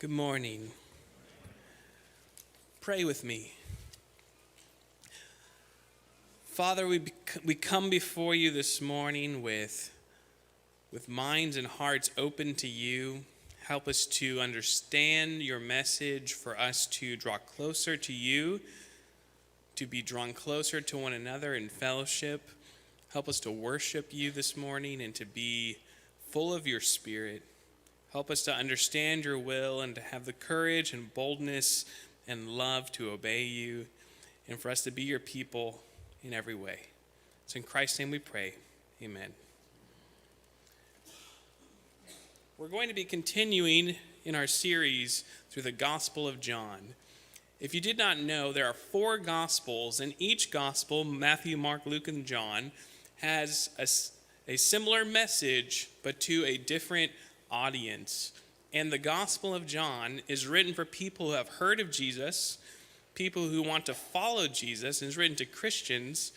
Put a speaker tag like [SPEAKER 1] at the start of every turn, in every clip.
[SPEAKER 1] Good morning. Pray with me. Father, we come before you this morning with minds and hearts open to you. Help us to understand your message, for us to draw closer to you, to be drawn closer to one another in fellowship. Help us to worship you this morning and to be full of your Spirit. Help us to understand your will and to have the courage and boldness and love to obey you, and for us to be your people in every way. It's in Christ's name we pray. Amen. We're going to be continuing in our series through the Gospel of John. If you did not know, there are 4 Gospels, and each Gospel, Matthew, Mark, Luke, and John, has a similar message, but to a different audience. And the Gospel of John is written for people who have heard of Jesus, people who want to follow Jesus, and it's written to Christians,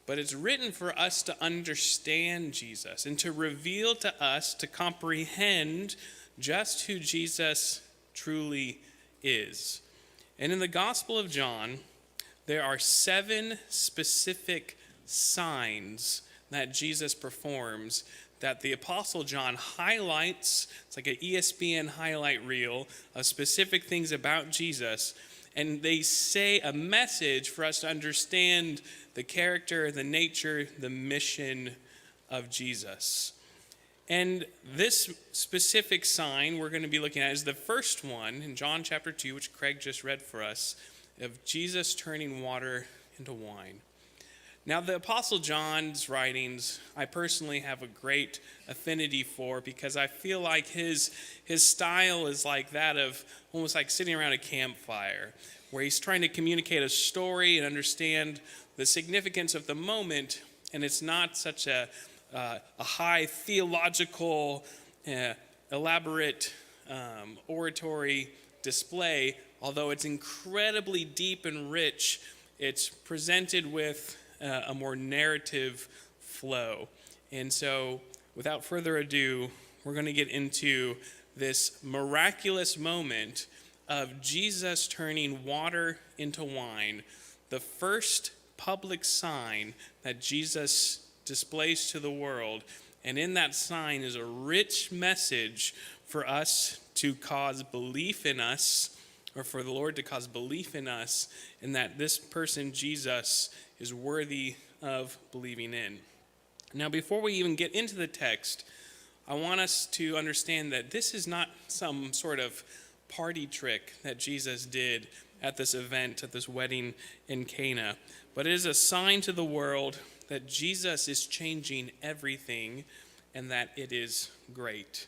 [SPEAKER 1] but it's written for us to understand Jesus and to reveal to us, to comprehend just who Jesus truly is. And in the Gospel of John, there are 7 specific signs that Jesus performs that the Apostle John highlights. It's like an ESPN highlight reel of specific things about Jesus. And they say a message for us to understand the character, the nature, the mission of Jesus. And this specific sign we're going to be looking at is the first one in John chapter 2, which Craig just read for us, of Jesus turning water into wine. Now, the Apostle John's writings, I personally have a great affinity for, because I feel like his style is like that of almost like sitting around a campfire, where he's trying to communicate a story and understand the significance of the moment, and it's not such a high theological, elaborate oratory display, although it's incredibly deep and rich. It's presented with a more narrative flow. And so, without further ado, we're going to get into this miraculous moment of Jesus turning water into wine, the first public sign that Jesus displays to the world. And in that sign is a rich message for us to cause belief in us, or for the Lord to cause belief in us, in that this person, Jesus, is worthy of believing in. Now, before we even get into the text, I want us to understand that this is not some sort of party trick that Jesus did at this event, at this wedding in Cana, but it is a sign to the world that Jesus is changing everything and that it is great.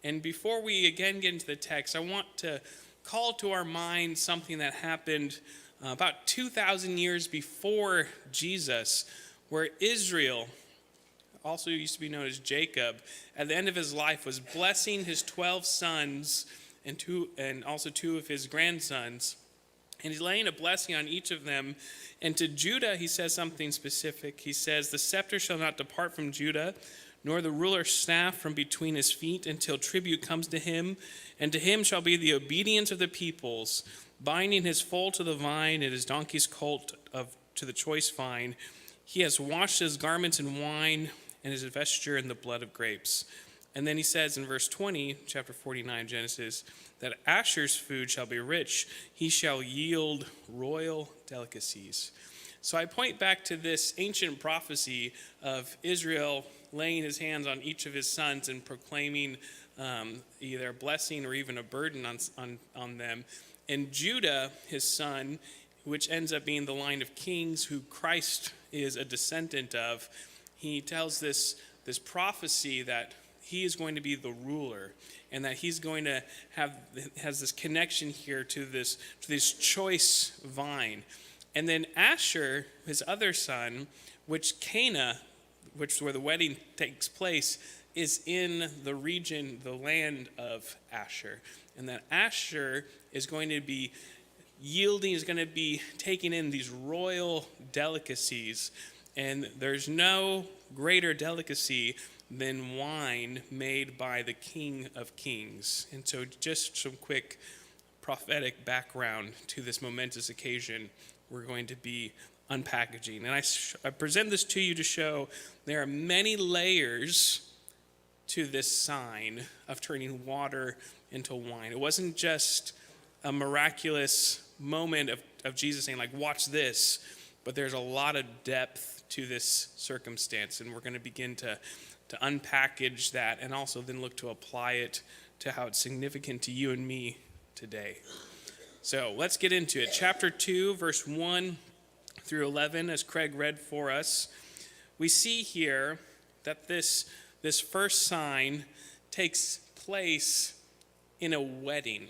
[SPEAKER 1] And before we again get into the text, I want to call to our mind something that happened about 2,000 years before Jesus, where Israel, also used to be known as Jacob, at the end of his life was blessing his 12 sons and also 2 of his grandsons. And he's laying a blessing on each of them. And to Judah, he says something specific. He says, "The scepter shall not depart from Judah, nor the ruler's staff from between his feet, until tribute comes to him. And to him shall be the obedience of the peoples, binding his foal to the vine and his donkey's colt to the choice vine. He has washed his garments in wine and his vesture in the blood of grapes." And then he says in verse 20, chapter 49, Genesis, that Asher's food shall be rich. He shall yield royal delicacies. So I point back to this ancient prophecy of Israel laying his hands on each of his sons and proclaiming either a blessing or even a burden on them. And Judah, his son, which ends up being the line of kings who Christ is a descendant of, he tells this prophecy that he is going to be the ruler, and that he's going to has this connection here to this choice vine. And then Asher, his other son, which Cana, where the wedding takes place, is in the region, the land of Asher. And that Asher is going to be going to be taking in these royal delicacies. And there's no greater delicacy than wine made by the King of Kings. And so just some quick prophetic background to this momentous occasion we're going to be unpackaging. And I present this to you to show there are many layers to this sign of turning water into wine. It wasn't just a miraculous moment of Jesus saying, like, watch this, but there's a lot of depth to this circumstance, and we're going to begin to unpackage that and also then look to apply it to how it's significant to you and me today. So let's get into it. Chapter 2, verse 1 through 11, as Craig read for us, we see here that this first sign takes place in a wedding.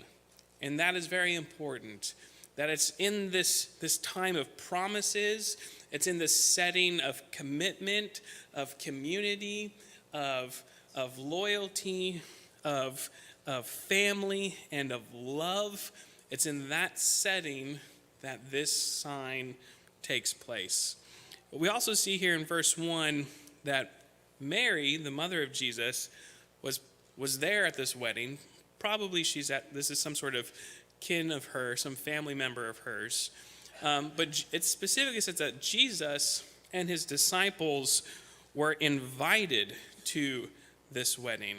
[SPEAKER 1] And that is very important, that it's in this time of promises, it's in this setting of commitment, of community, of loyalty, of family, and of love. It's in that setting that this sign takes place. But we also see here in verse 1 that Mary, the mother of Jesus, was there at this wedding. Probably this is some sort of kin of her, some family member of hers. But it specifically says that Jesus and his disciples were invited to this wedding.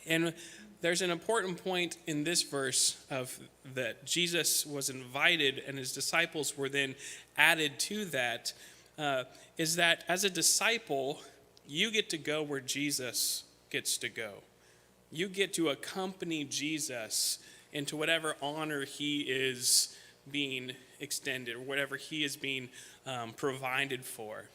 [SPEAKER 1] And there's an important point in this verse of that Jesus was invited and his disciples were then added to that, is that as a disciple, you get to go where Jesus gets to go. You get to accompany Jesus into whatever honor he is being extended, or whatever he is being provided for.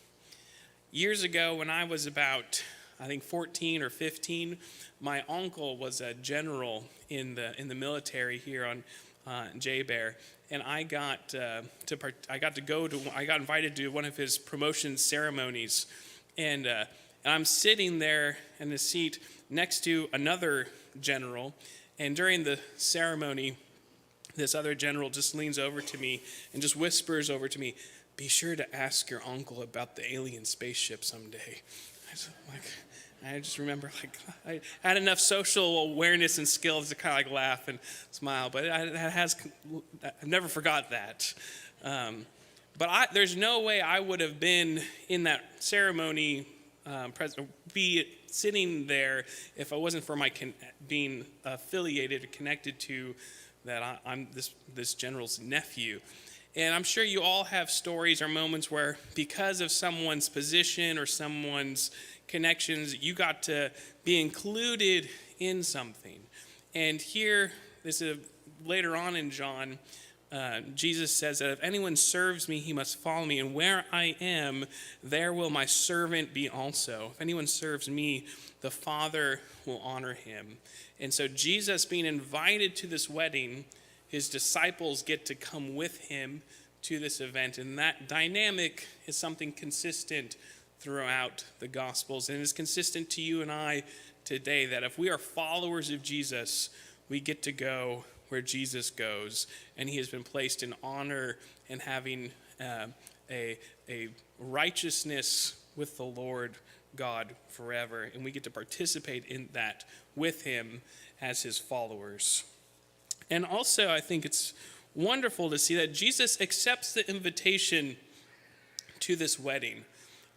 [SPEAKER 1] Years ago, when I was about, I think 14 or 15, my uncle was a general in the military here on J-Bear, and I got invited to one of his promotion ceremonies, and I'm sitting there in the seat next to another general, and during the ceremony, this other general just leans over to me and just whispers over to me, "Be sure to ask your uncle about the alien spaceship someday." I just remember, I had enough social awareness and skills to kind of laugh and smile, but I've never forgot that. But there's no way I would have been in that ceremony, be sitting there if it wasn't for my being affiliated or connected to that I'm this general's nephew. And I'm sure you all have stories or moments where because of someone's position or someone's connections, you got to be included in something. And here, this is later on in John, Jesus says that if anyone serves me, he must follow me. And where I am, there will my servant be also. If anyone serves me, the Father will honor him. And so Jesus being invited to this wedding, his disciples get to come with him to this event. And that dynamic is something consistent throughout the Gospels. And is consistent to you and I today, that if we are followers of Jesus, we get to go where Jesus goes, and he has been placed in honor and having a righteousness with the Lord God forever, and we get to participate in that with him as his followers. And also, I think it's wonderful to see that Jesus accepts the invitation to this wedding,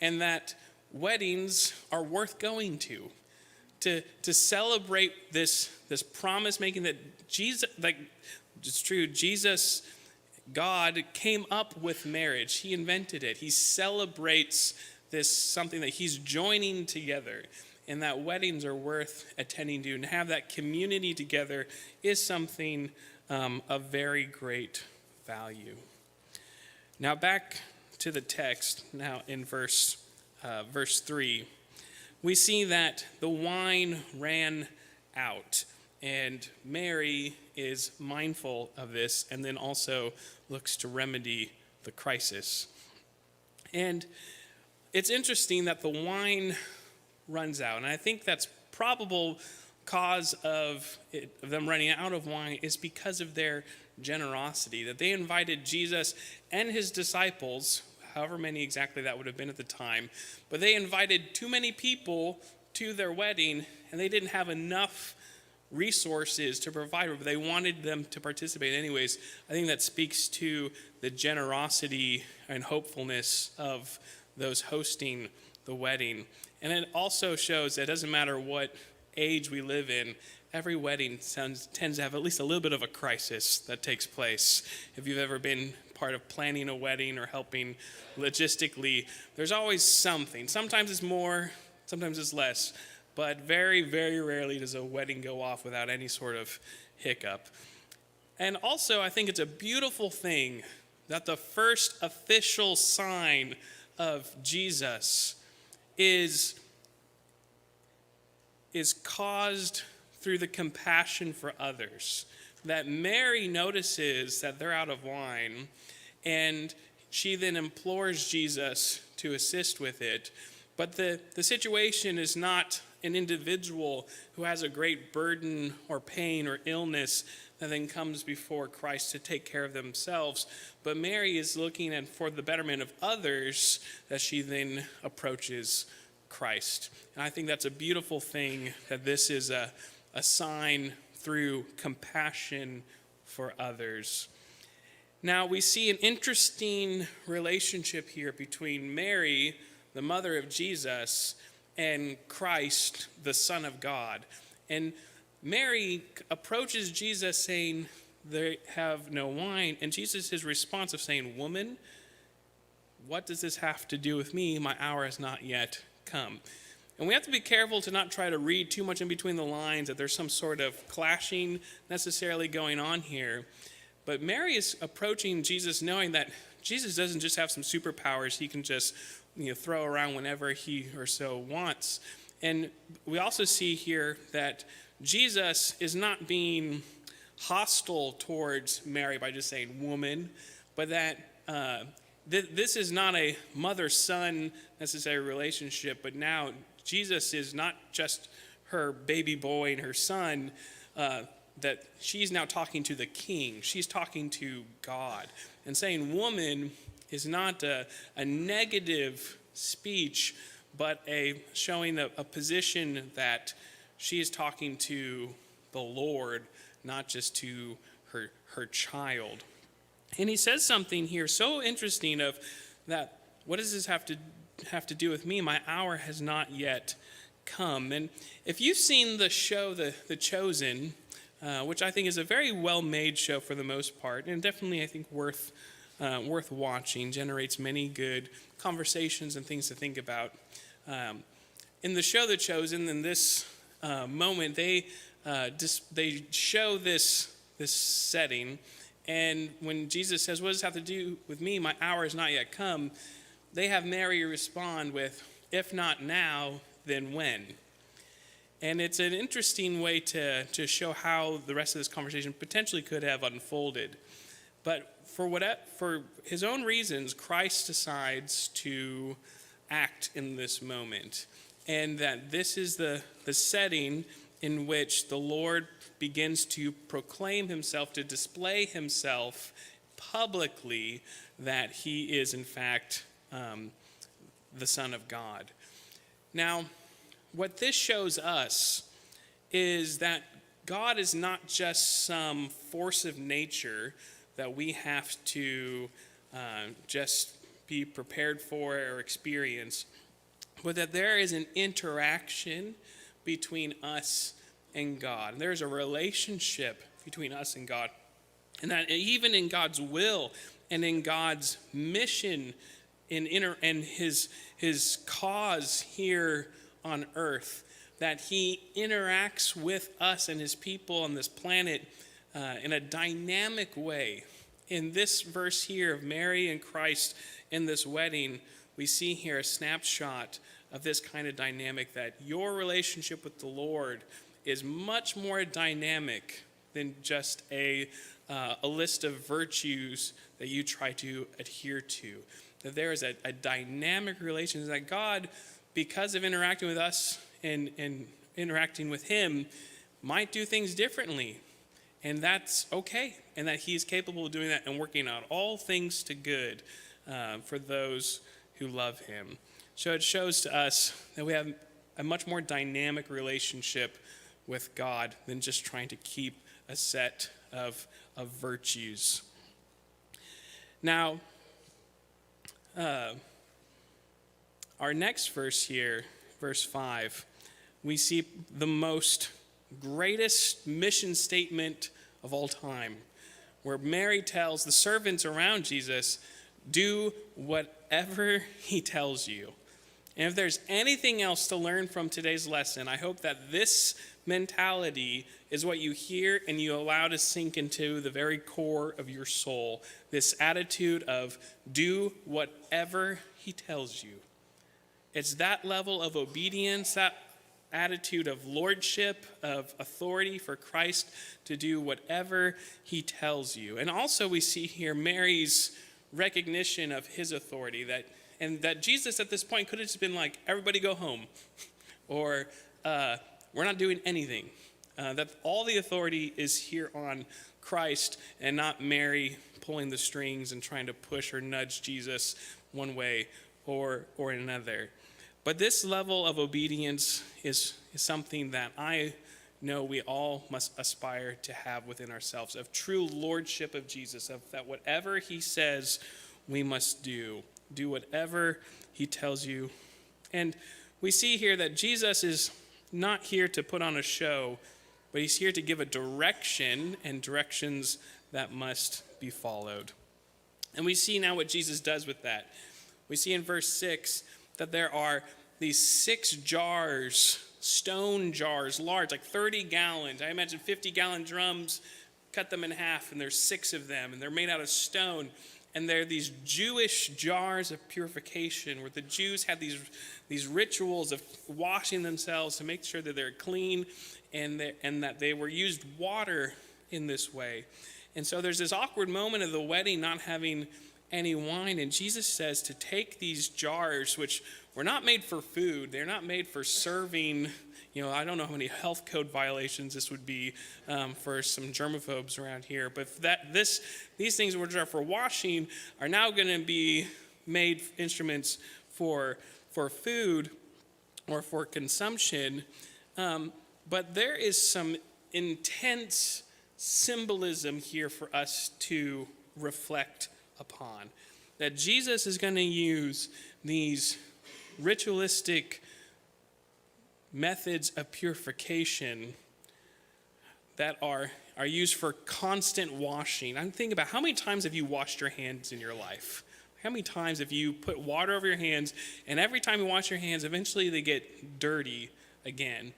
[SPEAKER 1] and that weddings are worth going to celebrate this promise making that Jesus, like it's true, Jesus, God came up with marriage. He invented it. He celebrates this, something that he's joining together, and that weddings are worth attending to, and have that community together is something of very great value. Now back to the text, now in verse 3. We see that the wine ran out, and Mary is mindful of this and then also looks to remedy the crisis. And it's interesting that the wine runs out, and I think that's probable cause of them running out of wine is because of their generosity, that they invited Jesus and his disciples, however many exactly that would have been at the time. But they invited too many people to their wedding, and they didn't have enough resources to provide, but they wanted them to participate anyways. I think that speaks to the generosity and hopefulness of those hosting the wedding. And it also shows that it doesn't matter what age we live in, every wedding tends to have at least a little bit of a crisis that takes place. If you've ever been part of planning a wedding or helping logistically, there's always something. Sometimes it's more, sometimes it's less. But very, very rarely does a wedding go off without any sort of hiccup. And also, I think it's a beautiful thing that the first official sign of Jesus is caused through the compassion for others. That Mary notices that they're out of wine, and she then implores Jesus to assist with it. But the situation is not an individual who has a great burden or pain or illness that then comes before Christ to take care of themselves. But Mary is looking at for the betterment of others that she then approaches Christ. And I think that's a beautiful thing, that this is a sign through compassion for others. Now we see an interesting relationship here between Mary, the mother of Jesus, and Christ, the Son of God. And Mary approaches Jesus saying, they have no wine. And Jesus' response of saying, woman, what does this have to do with me? My hour has not yet come. And we have to be careful to not try to read too much in between the lines, that there's some sort of clashing necessarily going on here. But Mary is approaching Jesus knowing that Jesus doesn't just have some superpowers he can just throw around whenever he or so wants. And we also see here that Jesus is not being hostile towards Mary by just saying woman, but that this is not a mother-son necessary relationship, but now Jesus is not just her baby boy and her son, that she's now talking to the king. She's talking to God. And saying woman is not a negative speech, but showing a position that she is talking to the Lord, not just to her child. And he says something here so interesting of that, what does this have to do with me? My hour has not yet come. And if you've seen the show, The Chosen, which I think is a very well-made show for the most part, and definitely I think worth watching, generates many good conversations and things to think about. In the show The Chosen, in this moment, they show this setting, and when Jesus says, what does this have to do with me? My hour has not yet come. They have Mary respond with, if not now, then when? And it's an interesting way to show how the rest of this conversation potentially could have unfolded. But for his own reasons, Christ decides to act in this moment. And that this is the setting in which the Lord begins to proclaim himself, to display himself publicly, that he is in fact the Son of God. Now, what this shows us is that God is not just some force of nature that we have to just be prepared for or experience, but that there is an interaction between us and God. There's a relationship between us and God. And that even in God's will and in God's mission and his cause here on earth, that he interacts with us and his people on this planet in a dynamic way. In this verse here of Mary and Christ in this wedding, we see here a snapshot of this kind of dynamic, that your relationship with the Lord is much more dynamic than just a list of virtues that you try to adhere to. That there is a dynamic relation, that God, because of interacting with us and interacting with him, might do things differently. And that's okay. And that he's capable of doing that and working out all things to good for those who love him. So it shows to us that we have a much more dynamic relationship with God than just trying to keep a set of virtues. Now, our next verse here, verse 5, we see the most greatest mission statement of all time, where Mary tells the servants around Jesus, do whatever he tells you. And if there's anything else to learn from today's lesson, I hope that this mentality is what you hear and you allow to sink into the very core of your soul. This attitude of do whatever he tells you. It's that level of obedience, that attitude of lordship, of authority for Christ to do whatever he tells you. And also we see here Mary's recognition of his authority, that Jesus at this point could have just been like, everybody go home, or we're not doing anything. That all the authority is here on Christ and not Mary pulling the strings and trying to push or nudge Jesus one way or another. But this level of obedience is something that I know we all must aspire to have within ourselves, of true lordship of Jesus, of that whatever he says we must do whatever he tells you. And we see here that Jesus is not here to put on a show, but he's here to give a direction and directions that must be followed. And we see now what Jesus does with that. We see in verse 6 that there are these 6 jars, stone jars, large, like 30 gallons. I imagine 50-gallon drums, cut them in half, and there's 6 of them, and they're made out of stone. And they're these Jewish jars of purification where the Jews had these rituals of washing themselves to make sure that they're clean and that they were used water in this way. And so there's this awkward moment of the wedding not having any wine. And Jesus says to take these jars, which were not made for food. They're not made for serving. I don't know how many health code violations this would be for some germaphobes around here. But these things which are for washing are now going to be made instruments for food or for consumption. But there is some intense symbolism here for us to reflect upon. That Jesus is going to use these ritualistic methods of purification that are used for constant washing. I'm thinking about how many times have you washed your hands in your life? How many times have you put water over your hands, and every time you wash your hands, eventually they get dirty again?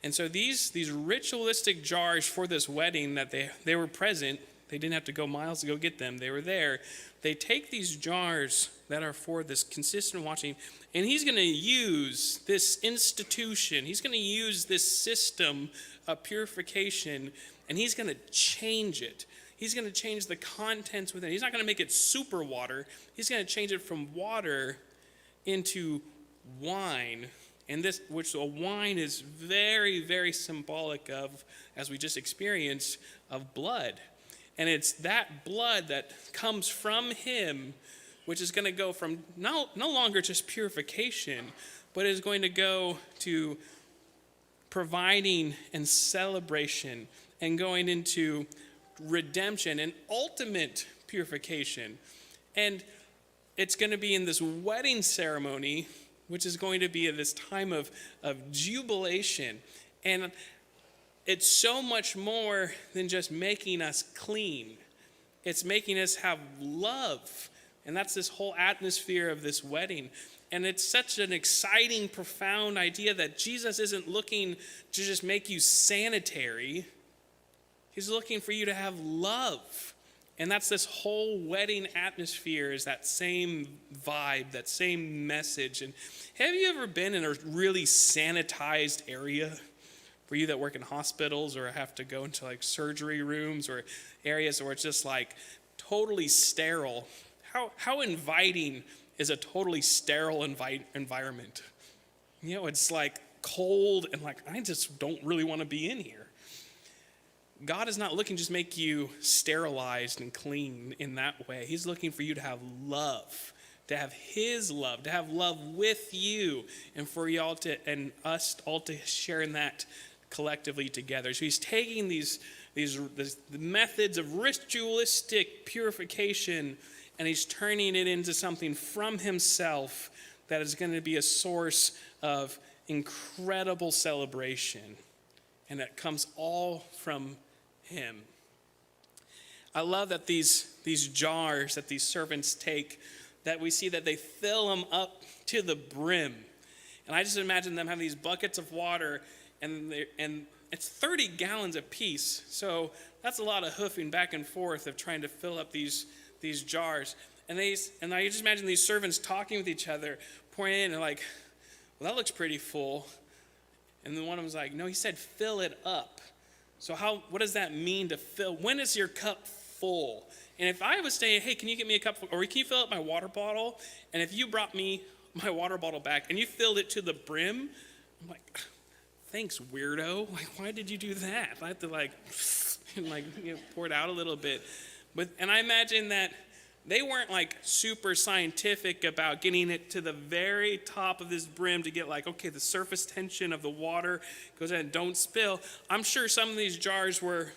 [SPEAKER 1] And so these ritualistic jars for this wedding that they were present, they didn't have to go miles to go get them, they were there. They take these jars that are for this consistent washing, and he's going to use this institution, he's going to use this system of purification, and he's going to change it. He's going to change the contents within it. He's not going to make it super water. He's going to change it from water into wine. And this, which a wine is very, very symbolic of, as we just experienced, of blood. And it's that blood that comes from him, which is going to go from no longer just purification, but is going to go to providing and celebration and going into redemption and ultimate purification. And it's going to be in this wedding ceremony, which is going to be at this time of jubilation. And it's so much more than just making us clean. It's making us have love. And that's this whole atmosphere of this wedding. And it's such an exciting, profound idea that Jesus isn't looking to just make you sanitary. He's looking for you to have love. And that's this whole wedding atmosphere, is that same vibe, that same message. And have you ever been in a really sanitized area? For you that work in hospitals or have to go into like surgery rooms or areas where it's just like totally sterile. How inviting is a totally sterile environment? It's like cold and like, I just don't really want to be in here. God is not looking to just make you sterilized and clean in that way. He's looking for you to have love, to have his love, to have love with you, and for y'all to, and us all to share in that collectively together. So he's taking these the methods of ritualistic purification, and he's turning it into something from himself that is going to be a source of incredible celebration. And that comes all from him. I love that these jars that these servants take, that we see that they fill them up to the brim. And I just imagine them having these buckets of water, and it's 30 gallons apiece. So that's a lot of hoofing back and forth of trying to fill up these jars. And I just imagine these servants talking with each other, pouring in, and like, well, that looks pretty full. And then one of them's like, no, he said fill it up. So what does that mean to fill? When is your cup full? And if I was saying, hey, can you get me a cup, or can you fill up my water bottle? And if you brought me my water bottle back and you filled it to the brim, I'm like, thanks, weirdo. Like, why did you do that? I have to pour it out a little bit. And I imagine that they weren't like super scientific about getting it to the very top of this brim to get like, okay, the surface tension of the water goes in and don't spill. I'm sure some of these jars were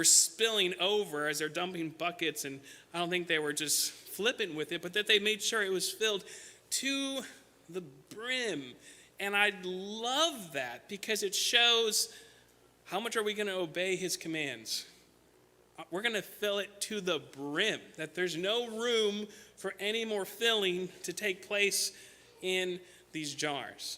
[SPEAKER 1] spilling over as they're dumping buckets, and I don't think they were just flippant with it, but that they made sure it was filled to the brim. And I love that because it shows how much are we going to obey his commands. We're going to fill it to the brim, that there's no room for any more filling to take place in these jars.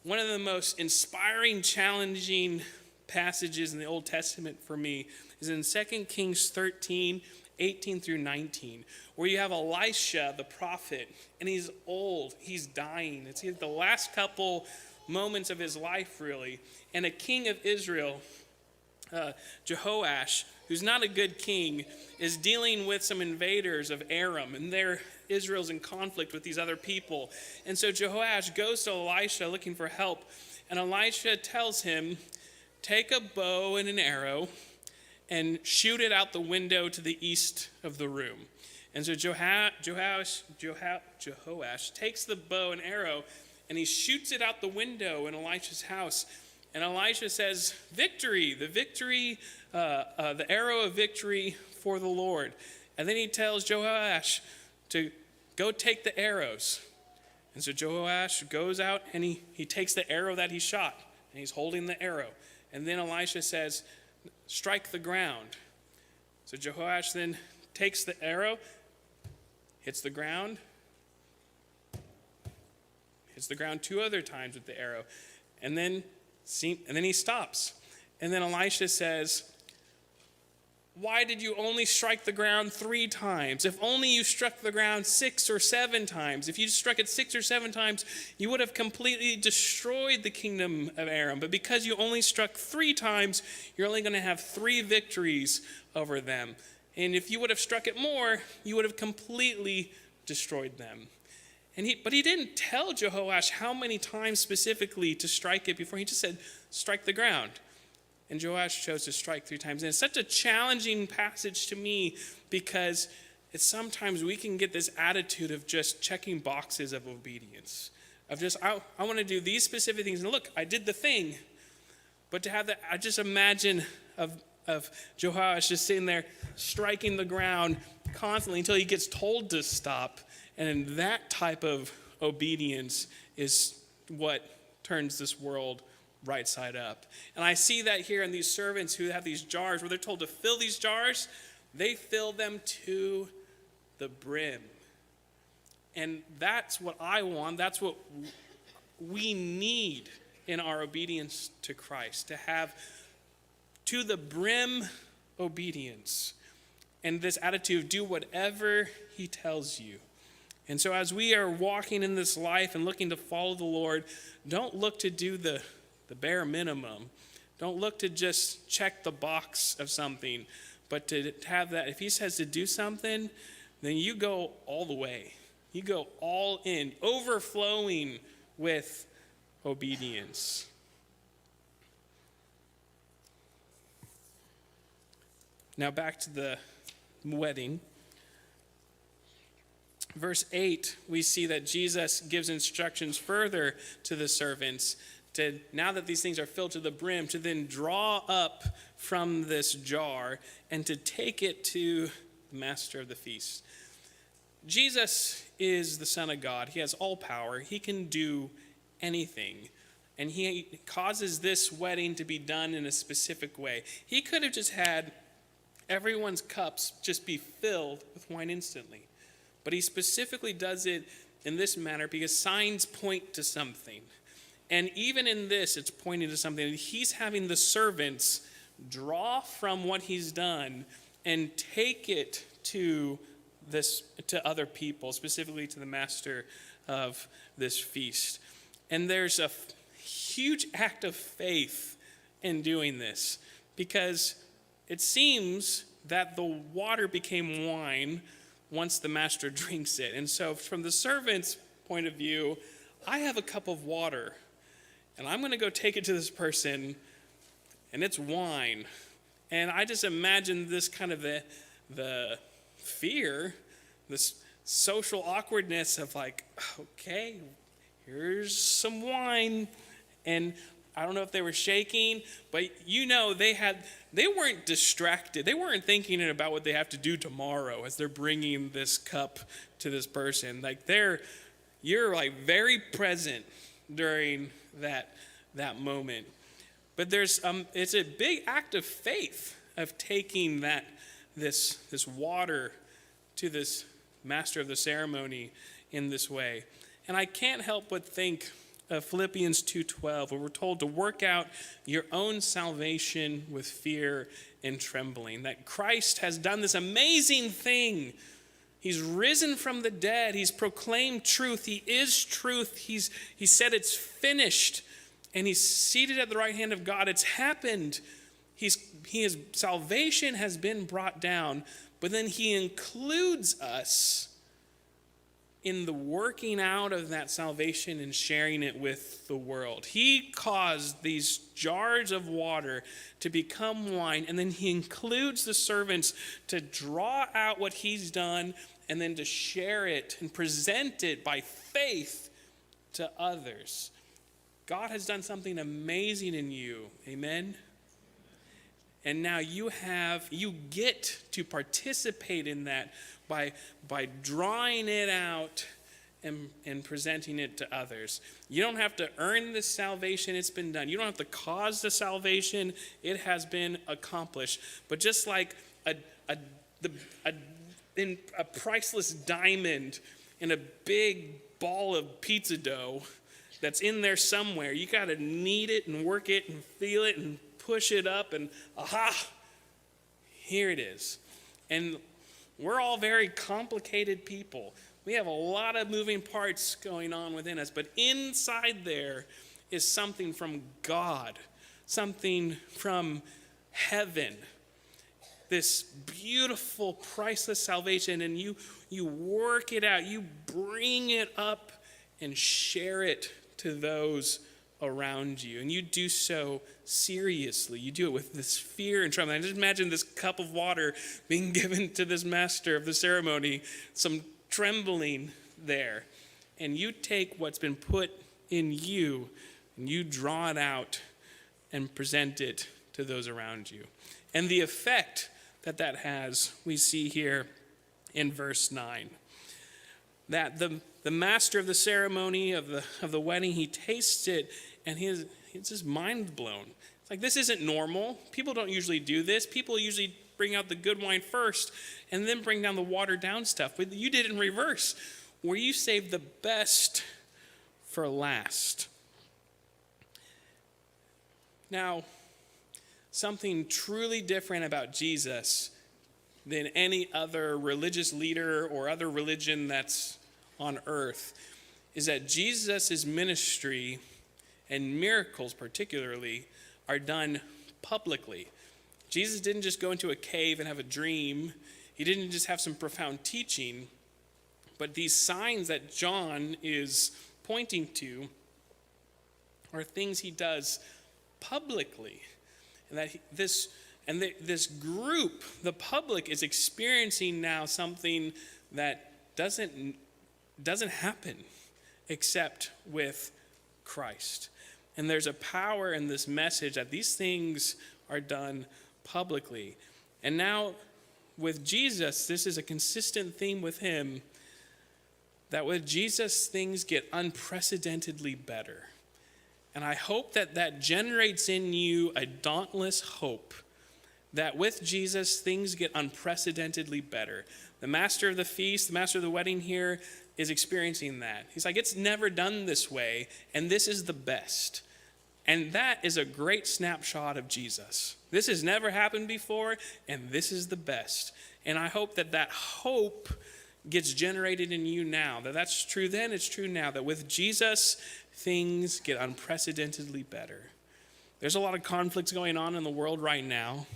[SPEAKER 1] One of the most inspiring, challenging passages in the Old Testament for me is in 2 Kings 13, 18 through 19, where you have Elisha, the prophet, and he's old, he's dying. It's the last couple moments of his life, really. And a king of Israel, Jehoash, who's not a good king, is dealing with some invaders of Aram, and Israel's in conflict with these other people. And so Jehoash goes to Elisha looking for help, and Elisha tells him, take a bow and an arrow and shoot it out the window to the east of the room. And so Jehoash takes the bow and arrow, and he shoots it out the window in Elisha's house. And Elisha says, victory, the arrow of victory for the Lord. And then he tells Jehoash to go take the arrows. And so Jehoash goes out and he takes the arrow that he shot, and he's holding the arrow. And then Elisha says, strike the ground. So Jehoash then takes the arrow, hits the ground 2 other times with the arrow. And then he stops. And then Elisha says, why did you only strike the ground 3 times? If only you struck the ground 6 or 7 times. If you struck it 6 or 7 times, you would have completely destroyed the kingdom of Aram. But because you only struck 3 times, you're only going to have 3 victories over them. And if you would have struck it more, you would have completely destroyed them. But he didn't tell Jehoash how many times specifically to strike it before. He just said, strike the ground. And Joash chose to strike 3 times. And it's such a challenging passage to me because it's sometimes we can get this attitude of just checking boxes of obedience. Of just, I want to do these specific things. And look, I did the thing. But to have that, I just imagine of Joash just sitting there striking the ground constantly until he gets told to stop. And that type of obedience is what turns this world right side up. And I see that here in these servants who have these jars where they're told to fill these jars, they fill them to the brim. And that's what I want. That's what we need in our obedience to Christ, to have to the brim obedience and this attitude of do whatever he tells you. And so as we are walking in this life and looking to follow the Lord, don't look to do the bare minimum. Don't look to just check the box of something, but to have that. If he says to do something, then you go all the way. You go all in, overflowing with obedience. Now back to the wedding. Verse 8, we see that Jesus gives instructions further to the servants to, now that these things are filled to the brim, to then draw up from this jar and to take it to the master of the feast. Jesus is the Son of God. He has all power. He can do anything. And he causes this wedding to be done in a specific way. He could have just had everyone's cups just be filled with wine instantly. But he specifically does it in this manner because signs point to something. And even in this, it's pointing to something. He's having the servants draw from what he's done and take it to other people, specifically to the master of this feast. And there's a huge act of faith in doing this, because it seems that the water became wine once the master drinks it. And so from the servant's point of view, I have a cup of water, and I'm going to go take it to this person, and it's wine. And I just imagine this kind of the fear, this social awkwardness of like, okay, here's some wine. And I don't know if they were shaking, but they weren't distracted. They weren't thinking about what they have to do tomorrow as they're bringing this cup to this person. Like you're like very present during that moment. But it's a big act of faith of taking this water to this master of the ceremony in this way. And I can't help but think of Philippians 2:12, where we're told to work out your own salvation with fear and trembling. That Christ has done this amazing thing. He's risen from the dead. He's proclaimed truth. He is truth. He said it's finished. And he's seated at the right hand of God. It's happened. His salvation has been brought down. But then he includes us in the working out of that salvation and sharing it with the world. He caused these jars of water to become wine, and then he includes the servants to draw out what he's done and then to share it and present it by faith to others. God has done something amazing in you. Amen? And now you get to participate in that by drawing it out and presenting it to others. You don't have to earn this salvation. It's been done. You don't have to cause the salvation. It has been accomplished. But just like a priceless diamond in a big ball of pizza dough that's in there somewhere, you got to knead it and work it and feel it and push it up and aha, here it is. And we're all very complicated people. We have a lot of moving parts going on within us, but inside there is something from God, something from heaven, this beautiful, priceless salvation, and you work it out, you bring it up and share it to those around you, and you do so seriously. You do it with this fear and trembling. I just imagine this cup of water being given to this master of the ceremony, some trembling there, and you take what's been put in you and you draw it out and present it to those around you. And the effect that has, we see here in verse 9, that the master of the ceremony of the wedding, he tastes it, and he's just mind blown. It's like, this isn't normal. People don't usually do this. People usually bring out the good wine first and then bring down the watered down stuff. But you did it in reverse, where you saved the best for last. Now, something truly different about Jesus than any other religious leader or other religion that's on earth is that Jesus' ministry and miracles particularly are done publicly. Jesus didn't just go into a cave and have a dream. He didn't just have some profound teaching, but these signs that John is pointing to are things he does publicly. And And this group, the public, is experiencing now something that doesn't happen except with Christ. And there's a power in this message that these things are done publicly. And now with Jesus, this is a consistent theme with him, that with Jesus, things get unprecedentedly better. And I hope that generates in you a dauntless hope that with Jesus, things get unprecedentedly better. The master of the feast, the master of the wedding here is experiencing that. He's like, it's never done this way, and this is the best. And that is a great snapshot of Jesus. This has never happened before, and this is the best. And I hope that hope gets generated in you now. That's true then, it's true now. That with Jesus, things get unprecedentedly better. There's a lot of conflicts going on in the world right now.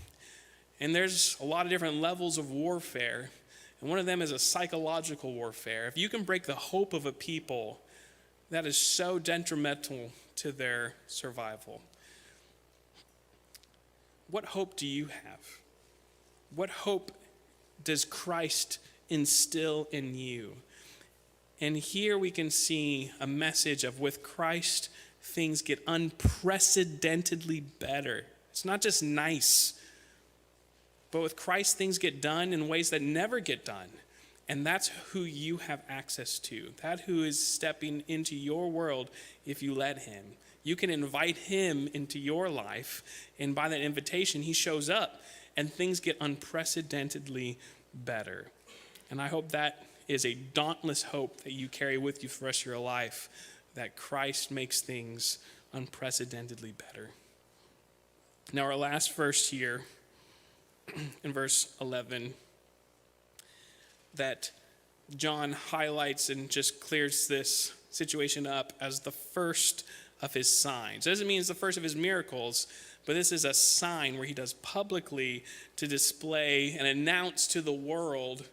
[SPEAKER 1] And there's a lot of different levels of warfare. And one of them is a psychological warfare. If you can break the hope of a people, that is so detrimental to their survival. What hope do you have? What hope does Christ instill in you? And here we can see a message of with Christ, things get unprecedentedly better. It's not just nice, but with Christ, things get done in ways that never get done. And that's who you have access to. That who is stepping into your world if you let him. You can invite him into your life, and by that invitation, he shows up, and things get unprecedentedly better. And I hope that is a dauntless hope that you carry with you for the rest of your life, that Christ makes things unprecedentedly better. Now, our last verse here, in verse 11, that John highlights and just clears this situation up as the first of his signs. It doesn't mean it's the first of his miracles, but this is a sign where he does publicly to display and announce to the world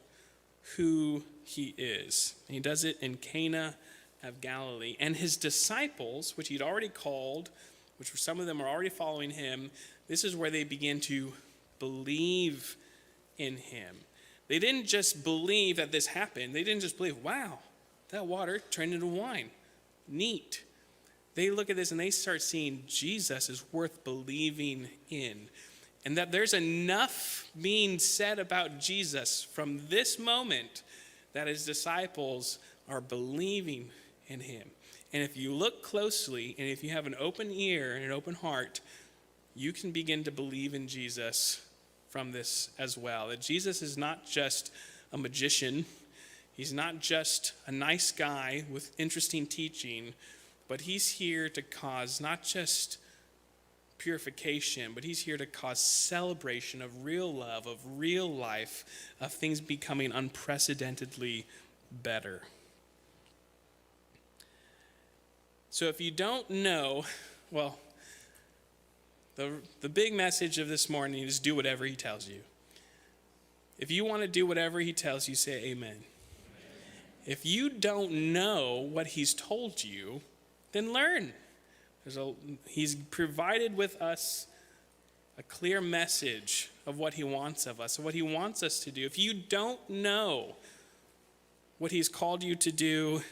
[SPEAKER 1] who he is. And he does it in Cana of Galilee. And his disciples, which he'd already called, which some of them are already following him, this is where they begin to believe in him. They didn't just believe that this happened. They didn't just believe, wow, that water turned into wine. Neat. They look at this and they start seeing Jesus is worth believing in. And that there's enough being said about Jesus from this moment that his disciples are believing in him. And if you look closely and if you have an open ear and an open heart, you can begin to believe in Jesus from this as well. That Jesus is not just a magician. He's not just a nice guy with interesting teaching, but he's here to cause not just purification, but he's here to cause celebration of real love, of real life, of things becoming unprecedentedly better. So if you don't know, well, the big message of this morning is do whatever he tells you. If you want to do whatever he tells you, say amen. If you don't know what he's told you, then learn. He's provided with us a clear message of what he wants of us, of what he wants us to do. If you don't know what he's called you to do,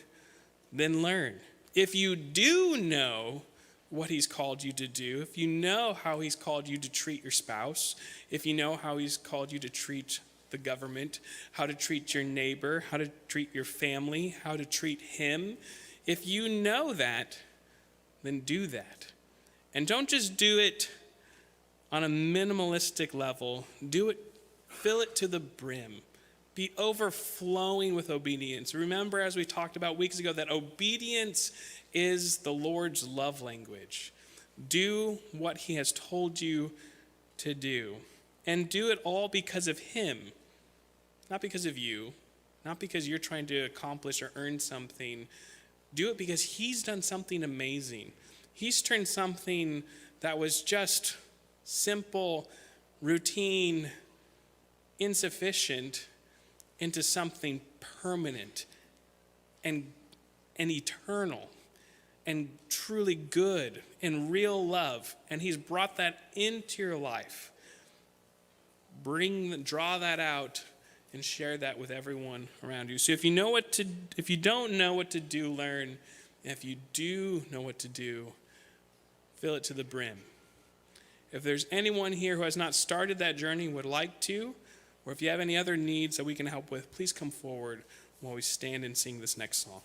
[SPEAKER 1] then learn. If you do know what he's called you to do, if you know how he's called you to treat your spouse, if you know how he's called you to treat the government, how to treat your neighbor, how to treat your family, how to treat him, if you know that, then do that. And don't just do it on a minimalistic level. Do it, fill it to the brim. Be overflowing with obedience. Remember, as we talked about weeks ago, that obedience is the Lord's love language. Do what he has told you to do. And do it all because of him. Not because of you. Not because you're trying to accomplish or earn something. Do it because he's done something amazing. He's turned something that was just simple, routine, insufficient into something permanent and eternal and truly good and real love. And he's brought that into your life. draw that out and share that with everyone around you. So if you don't know what to do, learn. And if you do know what to do, fill it to the brim. If there's anyone here who has not started that journey, would like to, or if you have any other needs that we can help with, please come forward while we stand and sing this next song.